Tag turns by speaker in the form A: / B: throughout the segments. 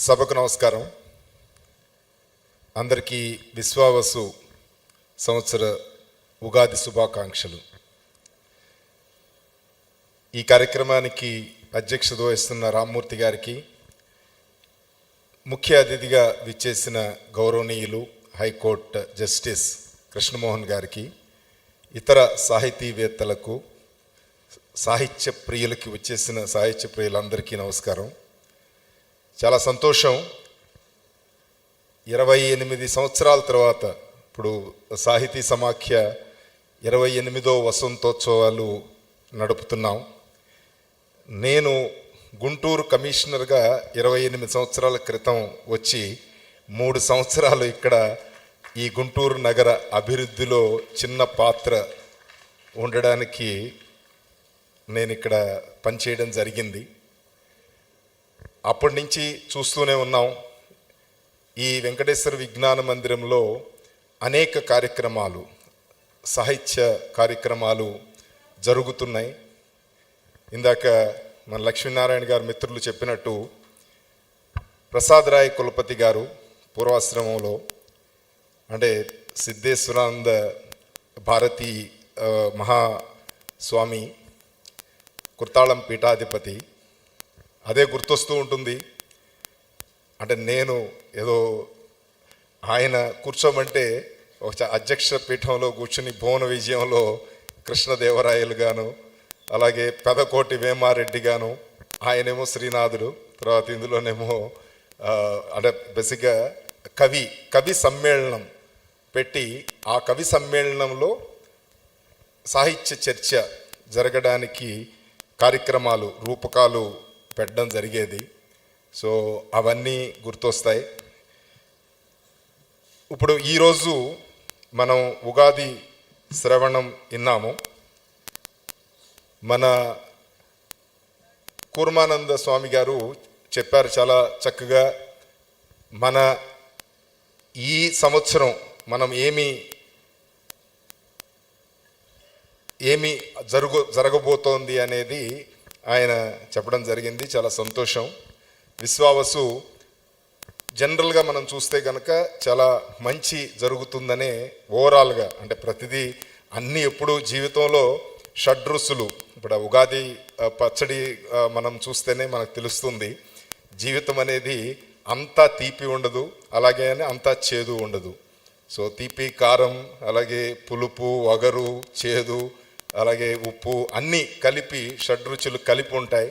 A: సభకు నమస్కారం. అందరికీ విశ్వావసు సంవత్సర ఉగాది శుభాకాంక్షలు. ఈ కార్యక్రమానికి అధ్యక్షత వహిస్తున్న రామ్మూర్తి గారికి, ముఖ్య అతిథిగా విచ్చేసిన గౌరవనీయులు హైకోర్టు జస్టిస్ కృష్ణమోహన్ గారికి, ఇతర సాహితీవేత్తలకు, సాహిత్య ప్రియులకి వచ్చేసిన సాహిత్య ప్రియులందరికీ నమస్కారం. చాలా సంతోషం. 28 సంవత్సరాల తర్వాత ఇప్పుడు సాహితీ సమాఖ్య 28వ వసంతోత్సవాలు నడుపుతున్నాం. నేను గుంటూరు కమిషనర్గా 28 సంవత్సరాల క్రితం వచ్చి 3 సంవత్సరాలు ఇక్కడ ఈ గుంటూరు నగర అభివృద్ధిలో చిన్న పాత్ర ఉండడానికి నేను ఇక్కడ పనిచేయడం జరిగింది. అప్పటి నుంచి చూస్తూనే ఉన్నాం. ఈ వెంకటేశ్వర విజ్ఞాన మందిరంలో అనేక కార్యక్రమాలు, సాహిత్య కార్యక్రమాలు జరుగుతున్నాయి. ఇందాక మన లక్ష్మీనారాయణ గారు మిత్రులు చెప్పినట్టు ప్రసాద్ రాయ్ కులపతి గారు పూర్వాశ్రమంలో, అంటే సిద్ధేశ్వరానంద భారతీ మహాస్వామి కుర్తాళం పీఠాధిపతి, అదే గుర్తొస్తూ ఉంటుంది. అంటే నేను ఏదో ఆయన కూర్చోమంటే ఒక అధ్యక్ష పీఠంలో కూర్చుని భువన విజయంలో కృష్ణదేవరాయలు గాను, అలాగే పెదకోటి వేమారెడ్డి గాను, ఆయనేమో శ్రీనాథుడు, తర్వాత ఇందులోనేమో అంటే బేసిక్గా కవి సమ్మేళనం పెట్టి, ఆ కవి సమ్మేళనంలో సాహిత్య చర్చ జరగడానికి కార్యక్రమాలు, రూపకాలు పెట్టడం జరిగేది. సో అవన్నీ గుర్తొస్తాయి. ఇప్పుడు ఈరోజు మనం ఉగాది శ్రవణం విన్నాము. మన కూర్మానంద స్వామి గారు చెప్పారు చాలా చక్కగా. మన ఈ సంవత్సరం మనం ఏమి జరగబోతోంది అనేది ఆయన చెప్పడం జరిగింది. చాలా సంతోషం. విశ్వావసు జనరల్గా మనం చూస్తే కనుక చాలా మంచి జరుగుతుందనే ఓవరాల్గా, అంటే ప్రతిదీ అన్నీ ఎప్పుడు జీవితంలో షడ్రుసులు, ఇప్పుడు ఉగాది పచ్చడి మనం చూస్తేనే మనకు తెలుస్తుంది. జీవితం అనేది అంతా తీపి ఉండదు, అలాగే అంతా చేదు ఉండదు. సో తీపి, కారం, అలాగే పులుపు, వగరు, చేదు, అలాగే ఉప్పు అన్నీ కలిపి షడ్రుచులు కలిపి ఉంటాయి.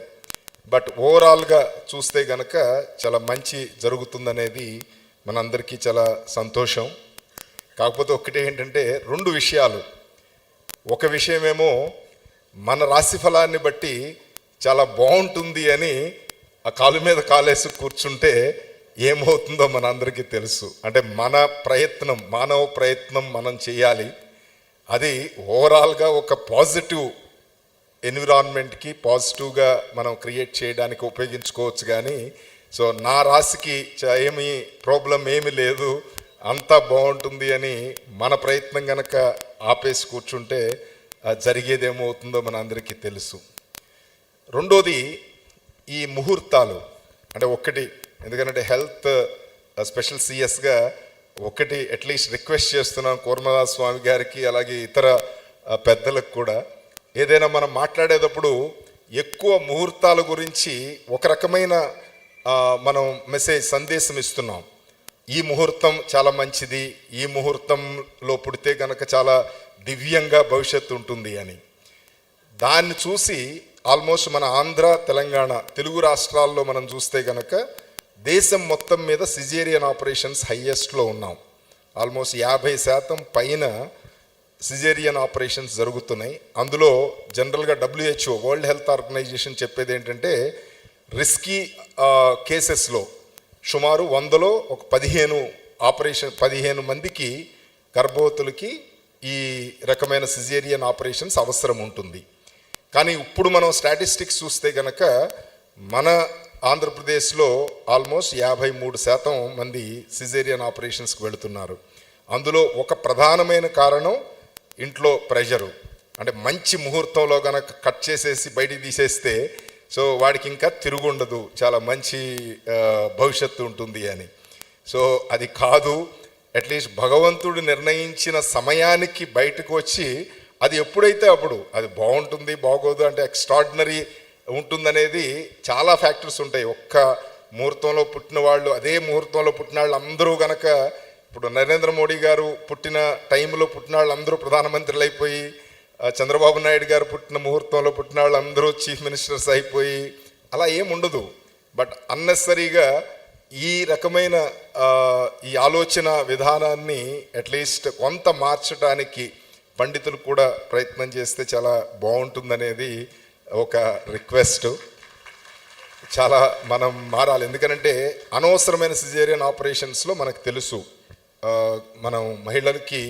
A: బట్ ఓవరాల్గా చూస్తే గనక చాలా మంచి జరుగుతుందనేది మనందరికీ చాలా సంతోషం. కాకపోతే ఒకటి ఏంటంటే 2 విషయాలు. ఒక విషయమేమో మన రాశి ఫలాన్ని బట్టి చాలా బాగుంటుంది అని ఆ కాలు మీద కాలేసి కూర్చుంటే ఏమవుతుందో మనందరికీ తెలుసు. అంటే మన ప్రయత్నం, మానవ ప్రయత్నం మనం చేయాలి. అది ఓవరాల్గా ఒక పాజిటివ్ ఎన్విరాన్మెంట్కి పాజిటివ్గా మనం క్రియేట్ చేయడానికి ఉపయోగించుకోవచ్చు. కానీ సో నా రాశికి ఏమీ ప్రాబ్లం ఏమీ లేదు, అంతా బాగుంటుంది అని మన ప్రయత్నం కనుక ఆపేసి కూర్చుంటే జరిగేదేమవుతుందో మన అందరికీ తెలుసు. రెండోది ఈ ముహూర్తాలు. అంటే ఒకటి, ఎందుకంటే హెల్త్ స్పెషల్ సిఎస్గా ఒకటి అట్లీస్ట్ రిక్వెస్ట్ చేస్తున్నాను కూర్మదాస్ స్వామి గారికి, అలాగే ఇతర పెద్దలకు కూడా, ఏదైనా మనం మాట్లాడేటప్పుడు ఎక్కువ ముహూర్తాల గురించి ఒక రకమైన మనం సందేశం ఇస్తున్నాం. ఈ ముహూర్తం చాలా మంచిది, ఈ ముహూర్తంలో పుడితే కనుక చాలా దివ్యంగా భవిష్యత్తు ఉంటుంది అని. దాన్ని చూసి ఆల్మోస్ట్ మన ఆంధ్ర, తెలంగాణ, తెలుగు రాష్ట్రాల్లో మనం చూస్తే కనుక దేశం మొత్తం మీద సిజేరియన్ ఆపరేషన్స్ హైయెస్ట్లో ఉన్నాం. ఆల్మోస్ట్ 50% పైన సిజేరియన్ ఆపరేషన్స్ జరుగుతున్నాయి. అందులో జనరల్గా WHO, వరల్డ్ హెల్త్ ఆర్గనైజేషన్ చెప్పేది ఏంటంటే రిస్కీ కేసెస్లో సుమారు 100లో ఒక 15 మందికి గర్భవతులకి ఈ రకమైన సిజేరియన్ ఆపరేషన్స్ అవసరం ఉంటుంది. కానీ ఇప్పుడు మనం స్టాటిస్టిక్స్ చూస్తే కనుక మన ఆంధ్రప్రదేశ్లో ఆల్మోస్ట్ 53% మంది సిజేరియన్ ఆపరేషన్స్కి వెళుతున్నారు. అందులో ఒక ప్రధానమైన కారణం ఇంట్లో ప్రెషరు. అంటే మంచి ముహూర్తంలో కనుక కట్ చేసేసి బయటికి తీసేస్తే సో వాడికి ఇంకా తిరుగుండదు, చాలా మంచి భవిష్యత్తు ఉంటుంది అని. సో అది కాదు, అట్లీస్ట్ భగవంతుడు నిర్ణయించిన సమయానికి బయటకు వచ్చి అది ఎప్పుడైతే అప్పుడు అది బాగుంటుంది బాగోదు అంటే ఎక్స్ట్రాడినరీ ఉంటుందనేది చాలా ఫ్యాక్టర్స్ ఉంటాయి. ఒక్క ముహూర్తంలో పుట్టిన వాళ్ళు, అదే ముహూర్తంలో పుట్టిన వాళ్ళు అందరూ గనక, ఇప్పుడు నరేంద్ర మోడీ గారు పుట్టిన టైంలో పుట్టిన వాళ్ళు అందరూ ప్రధానమంత్రులు అయిపోయి, చంద్రబాబు నాయుడు గారు పుట్టిన ముహూర్తంలో పుట్టిన వాళ్ళు అందరూ చీఫ్ మినిస్టర్స్ అయిపోయి అలా ఏముండదు. బట్ అన్నెసరీగా ఈ రకమైన ఈ ఆలోచన విధానాన్ని అట్లీస్ట్ కొంత మార్చడానికి పండితులు కూడా ప్రయత్నం చేస్తే చాలా బాగుంటుందనేది ఒక రిక్వెస్ట్. చాలా మనం మారాలి, ఎందుకంటే అనవసరమైన సిజేరియన్ ఆపరేషన్స్లో మనకు తెలుసు మనం మహిళలకి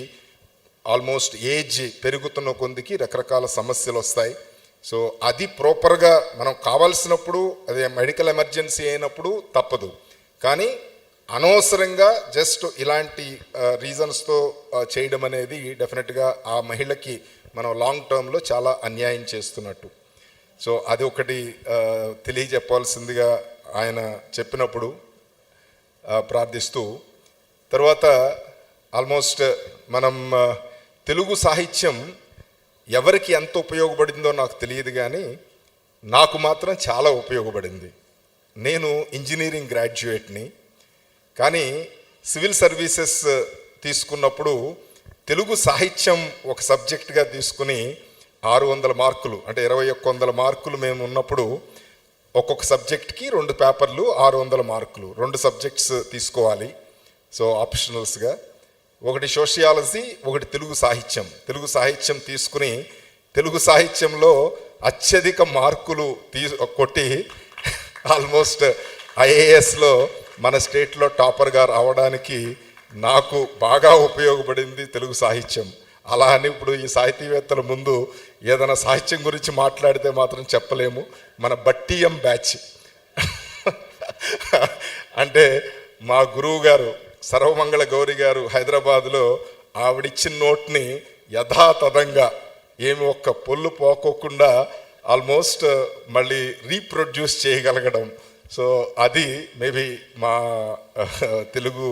A: ఆల్మోస్ట్ ఏజ్ పెరుగుతున్న కొద్దికి రకరకాల సమస్యలు వస్తాయి. సో అది ప్రాపర్గా మనం కావాల్సినప్పుడు, అదే మెడికల్ ఎమర్జెన్సీ అయినప్పుడు తప్పదు. కానీ అనవసరంగా జస్ట్ ఇలాంటి రీజన్స్తో చేయడం అనేది డెఫినెట్గా ఆ మహిళకి మనం లాంగ్ టర్మ్లో చాలా అన్యాయం చేస్తున్నట్టు. సో అది ఒకటి తెలియజెప్పాల్సిందిగా ఆయన చెప్పినప్పుడు ప్రార్థిస్తూ, తర్వాత ఆల్మోస్ట్ మనం తెలుగు సాహిత్యం ఎవరికి ఎంత ఉపయోగపడిందో నాకు తెలియదు, కానీ నాకు మాత్రం చాలా ఉపయోగపడింది. నేను ఇంజనీరింగ్ గ్రాడ్యుయేట్ని, కానీ సివిల్ సర్వీసెస్ తీసుకున్నప్పుడు తెలుగు సాహిత్యం ఒక సబ్జెక్ట్గా తీసుకుని 600 మార్కులు అంటే 2100 మార్కులు మేము ఉన్నప్పుడు ఒక్కొక్క సబ్జెక్ట్కి 2 పేపర్లు 600 మార్కులు, 2 సబ్జెక్ట్స్ తీసుకోవాలి. సో ఆప్షనల్స్గా ఒకటి సోషియాలజీ, ఒకటి తెలుగు సాహిత్యం. తెలుగు సాహిత్యం తీసుకుని తెలుగు సాహిత్యంలో అత్యధిక మార్కులు కొట్టి ఆల్మోస్ట్ ఐఏఎస్లో మన స్టేట్లో టాపర్గా రావడానికి నాకు బాగా ఉపయోగపడింది తెలుగు సాహిత్యం. అలా అని ఇప్పుడు ఈ సాహితీవేత్తల ముందు ఏదైనా సాహిత్యం గురించి మాట్లాడితే మాత్రం చెప్పలేము. మన బట్టియం బ్యాచ్ అంటే మా గురువు గారు సర్వమంగళ గౌరి గారు హైదరాబాద్లో ఆవిడిచ్చిన నోట్ని యథాతథంగా ఏమి ఒక్క పొల్లు పోకోకుండా ఆల్మోస్ట్ మళ్ళీ రీప్రొడ్యూస్ చేయగలగడం. సో అది మేబీ మా తెలుగు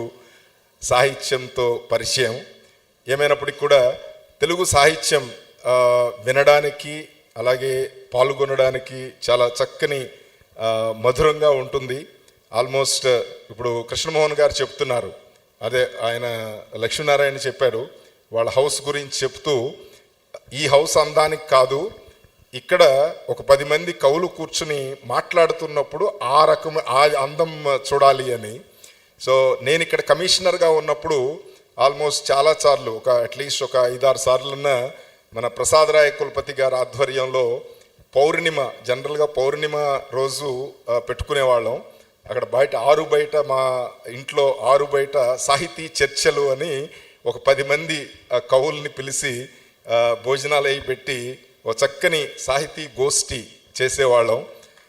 A: సాహిత్యంతో పరిచయం. ఏమైనప్పటికీ కూడా తెలుగు సాహిత్యం వినడానికి అలాగే పాల్గొనడానికి చాలా చక్కని మధురంగా ఉంటుంది. ఆల్మోస్ట్ ఇప్పుడు కృష్ణమోహన్ గారు చెప్తున్నారు, అదే ఆయన లక్ష్మీనారాయణ చెప్పారు వాళ్ళ హౌస్ గురించి చెప్తూ, ఈ హౌస్ అందానికి కాదు, ఇక్కడ ఒక 10 మంది కవులు కూర్చుని మాట్లాడుతున్నప్పుడు ఆ అందం చూడాలి అని. సో నేను ఇక్కడ కమిషనర్గా ఉన్నప్పుడు ఆల్మోస్ట్ చాలా సార్లు, అట్లీస్ట్ ఒక 5-6 సార్లున్న మన ప్రసాదరాయ కులపతి గారి ఆధ్వర్యంలో పౌర్ణిమ, జనరల్గా పౌర్ణిమ రోజు పెట్టుకునేవాళ్ళం. అక్కడ బయట బయట మా ఇంట్లో బయట సాహితీ చర్చలు అని ఒక 10 మంది కవుల్ని పిలిచి భోజనాలు అయి పెట్టి ఒక చక్కని సాహితీ గోష్ఠి చేసేవాళ్ళం.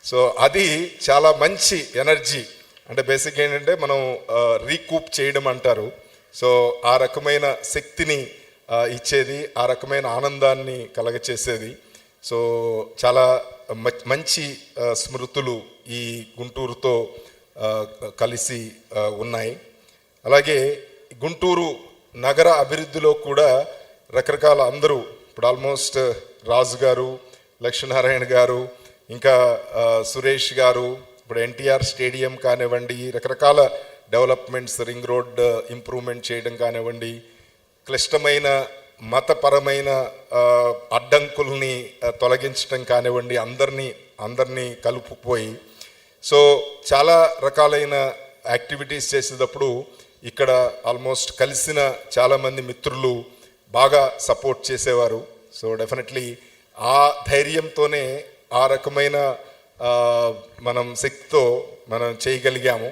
A: సో అది చాలా మంచి ఎనర్జీ, అంటే బేసిక్ ఏంటంటే మనం రీకూప్ చేయడం అంటారు. సో ఆ రకమైన శక్తిని ఇచ్చేది, ఆ రకమైన ఆనందాన్ని కలగచేసేది. సో చాలా మంచి స్మృతులు ఈ గుంటూరుతో కలిసి ఉన్నాయి. అలాగే గుంటూరు నగర అభివృద్ధిలో కూడా రకరకాల అందరూ, ఇప్పుడు ఆల్మోస్ట్ రాజు గారు, లక్ష్మీనారాయణ గారు, ఇంకా సురేష్ గారు, ఇప్పుడు ఎన్టీఆర్ స్టేడియం కానివ్వండి, రకరకాల డెవలప్మెంట్స్, రింగ్ రోడ్ ఇంప్రూవ్మెంట్ చేయడం కానివ్వండి, క్లిష్టమైన మతపరమైన అడ్డంకుల్ని తొలగించడం కానివ్వండి, అందరినీ కలుపుకుపోయి సో చాలా రకాలైన యాక్టివిటీస్ చేసేటప్పుడు ఇక్కడ ఆల్మోస్ట్ కలిసిన చాలామంది మిత్రులు బాగా సపోర్ట్ చేసేవారు. సో డెఫినెట్లీ ఆ ధైర్యంతోనే ఆ రకమైన మనం శక్తితో మనం చేయగలిగాము.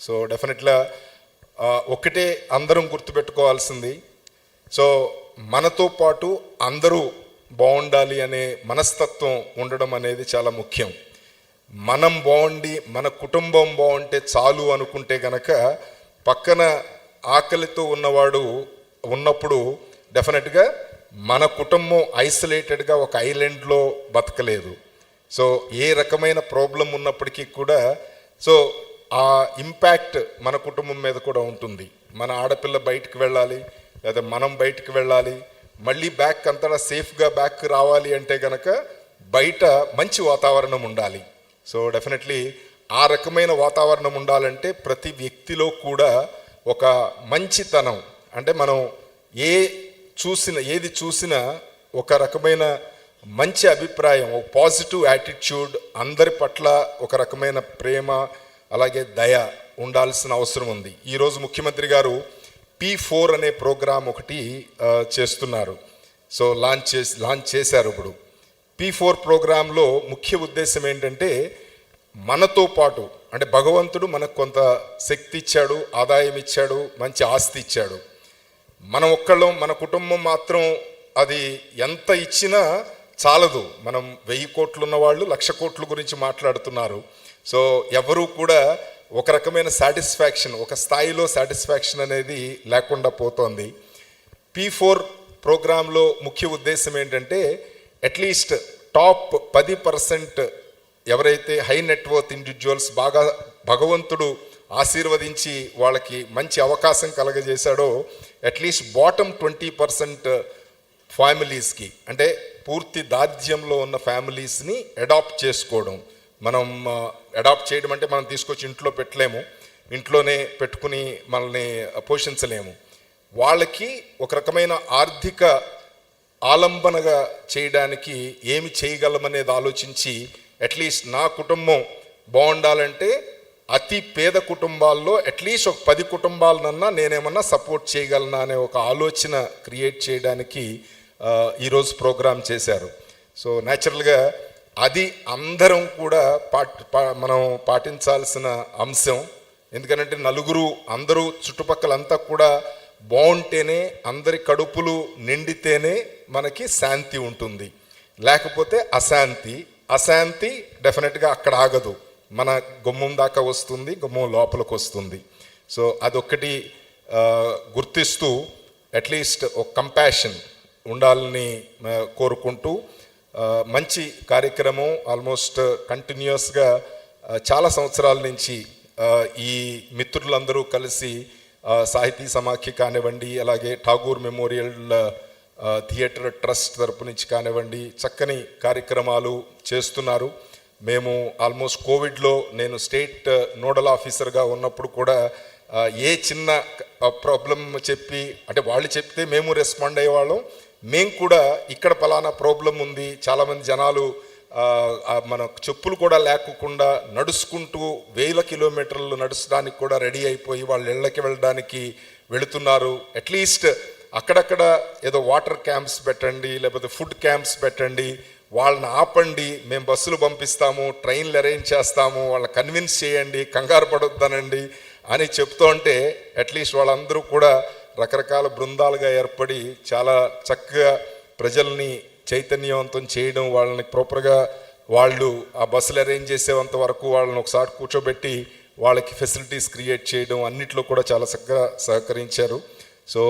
A: సో డెఫినెట్గా ఒకటే అందరం గుర్తుపెట్టుకోవాల్సింది, సో మనతో పాటు అందరూ బాగుండాలి అనే మనస్తత్వం ఉండడం అనేది చాలా ముఖ్యం. మనం బాగుండి మన కుటుంబం బాగుంటే చాలు అనుకుంటే గనక పక్కన ఆకలితో ఉన్నవాడు ఉన్నప్పుడు డెఫినెట్గా మన కుటుంబం ఐసోలేటెడ్గా ఒక ఐలాండ్లో బతకలేదు. సో ఏ రకమైన ప్రాబ్లం ఉన్నప్పటికీ కూడా సో ఆ ఇంపాక్ట్ మన కుటుంబం మీద కూడా ఉంటుంది. మన ఆడపిల్ల బయటకు వెళ్ళాలి, లేదా మనం బయటకు వెళ్ళాలి, మళ్ళీ బ్యాక్ అంతటా సేఫ్గా బ్యాక్ రావాలి అంటే కనుక బయట మంచి వాతావరణం ఉండాలి. సో డెఫినెట్లీ ఆ రకమైన వాతావరణం ఉండాలంటే ప్రతి వ్యక్తిలో కూడా ఒక మంచితనం, అంటే మనం ఏది చూసినా ఒక రకమైన మంచి అభిప్రాయం, ఒక పాజిటివ్ యాటిట్యూడ్, అందరి పట్ల ఒక రకమైన ప్రేమ, అలాగే దయ ఉండాల్సిన అవసరం ఉంది. ఈరోజు ముఖ్యమంత్రి గారు P4 అనే ప్రోగ్రాం ఒకటి చేస్తున్నారు. సో లాంచ్ చేశారు. ఇప్పుడు P4 ప్రోగ్రాంలో ముఖ్య ఉద్దేశం ఏంటంటే మనతో పాటు, అంటే భగవంతుడు మనకు కొంత శక్తి ఇచ్చాడు, ఆదాయం ఇచ్చాడు, మంచి ఆస్తి ఇచ్చాడు. మనం ఒక్కళ్ళం, మన కుటుంబం మాత్రం అది ఎంత ఇచ్చినా చాలదు. మనం 1000 కోట్లు ఉన్న వాళ్ళు 1,00,000 కోట్ల గురించి మాట్లాడుతున్నారు. సో ఎవరు కూడా ఒక రకమైన సాటిస్ఫాక్షన్, ఒక స్థాయిలో సాటిస్ఫాక్షన్ అనేది లేకుండా పోతోంది. P4 ప్రోగ్రాంలో ముఖ్య ఉద్దేశం ఏంటంటే అట్లీస్ట్ టాప్ 10% ఎవరైతే హై నెట్వర్త్ ఇండివిజువల్స్ బాగా భగవంతుడు ఆశీర్వదించి వాళ్ళకి మంచి అవకాశం కలగజేశాడో అట్లీస్ట్ బాటమ్ 20% ఫ్యామిలీస్కి, అంటే పూర్తి దారిద్ర్యంలో ఉన్న ఫ్యామిలీస్ని అడాప్ట్ చేసుకోవడం. మనం అడాప్ట్ చేయడం అంటే మనం తీసుకొచ్చి ఇంట్లో పెట్టలేము, ఇంట్లోనే పెట్టుకుని మనల్ని పోషించలేము. వాళ్ళకి ఒక రకమైన ఆర్థిక ఆలంబనగా చేయడానికి ఏమి చేయగలమనేది ఆలోచించి అట్లీస్ట్ నా కుటుంబం బాగుండాలంటే అతి పేద కుటుంబాల్లో అట్లీస్ట్ ఒక 10 కుటుంబాలనన్నా నేనేమన్నా సపోర్ట్ చేయగలనా అనే ఒక ఆలోచన క్రియేట్ చేయడానికి ఈరోజు ప్రోగ్రాం చేశారు. సో న్యాచురల్గా అది అందరం కూడా మనం పాటించాల్సిన అంశం. ఎందుకంటే నలుగురు అందరూ చుట్టుపక్కలంతా కూడా బాగుంటేనే, అందరి కడుపులు నిండితేనే మనకి శాంతి ఉంటుంది. లేకపోతే అశాంతి డెఫినెట్గా అక్కడ ఆగదు, మన గుమ్మం దాకా వస్తుంది, గుమ్మం లోపలికి వస్తుంది. సో అదొక్కటి గుర్తిస్తూ అట్లీస్ట్ ఒక కంపాషన్ ఉండాలని కోరుకుంటూ మంచి కార్యక్రమం ఆల్మోస్ట్ కంటిన్యూస్గా చాలా సంవత్సరాల నుంచి ఈ మిత్రులందరూ కలిసి సాహితీ సమాఖ్య కానివ్వండి, అలాగే ఠాగూర్ మెమోరియల్ థియేటర్ ట్రస్ట్ తరపు నుంచి కానివ్వండి చక్కని కార్యక్రమాలు చేస్తున్నారు. మేము ఆల్మోస్ట్ కోవిడ్లో నేను స్టేట్ నోడల్ ఆఫీసర్గా ఉన్నప్పుడు కూడా ఏ చిన్న ప్రాబ్లం చెప్పి, అంటే వాళ్ళు చెప్తే మేము రెస్పాండ్ అయ్యేవాళ్ళం. మేము కూడా ఇక్కడ పలానా ప్రాబ్లం ఉంది, చాలామంది జనాలు మన చెప్పులు కూడా లేకుండా నడుచుకుంటూ 1000 కిలోమీటర్లు నడుచడానికి కూడా రెడీ అయిపోయి వాళ్ళ ఇళ్ళకి వెళ్ళడానికి వెళుతున్నారు. అట్లీస్ట్ అక్కడక్కడ ఏదో వాటర్ క్యాంప్స్ పెట్టండి, లేకపోతే ఫుడ్ క్యాంప్స్ పెట్టండి, వాళ్ళని ఆపండి, మేము బస్సులు పంపిస్తాము, ట్రైన్లు అరేంజ్ చేస్తాము, వాళ్ళని కన్విన్స్ చేయండి, కంగారు పడొద్దనండి అని చెప్తూ ఉంటే అట్లీస్ట్ వాళ్ళందరూ కూడా రకరకాల బృందాలుగా ఏర్పడి చాలా చక్కగా ప్రజల్ని చైతన్యవంతం చేయడం, వాళ్ళని ప్రాపర్గా వాళ్ళు ఆ బస్సులు అరేంజ్ చేసేంత వరకు వాళ్ళని ఒకసారి కూర్చోబెట్టి వాళ్ళకి ఫెసిలిటీస్ క్రియేట్ చేయడం అన్నిట్లో కూడా చాలా చక్కగా సహకరించారు. సో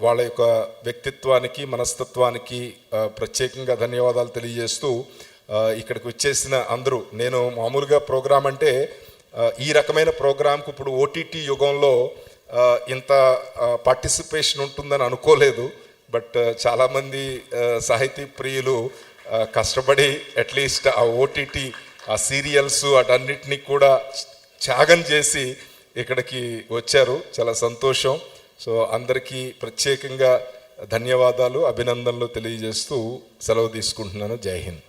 A: వాళ్ళ యొక్క వ్యక్తిత్వానికి, మనస్తత్వానికి ప్రత్యేకంగా ధన్యవాదాలు తెలియజేస్తూ ఇక్కడికి వచ్చేసిన అందరూ, నేను మామూలుగా ప్రోగ్రాం అంటే ఈ రకమైన ప్రోగ్రాంకు ఇప్పుడు OTT యుగంలో ఇంత పార్టిసిపేషన్ ఉంటుందని అనుకోలేదు. బట్ చాలామంది సాహితీ ప్రియులు కష్టపడి అట్లీస్ట్ ఆ OTT, ఆ సీరియల్స్ అటన్నిటినీ కూడా త్యాగం చేసి ఇక్కడికి వచ్చారు. చాలా సంతోషం. సో అందరికీ ప్రత్యేకంగా ధన్యవాదాలు, అభినందనలు తెలియజేస్తూ సెలవు తీసుకుంటున్నాను. జై హింద్.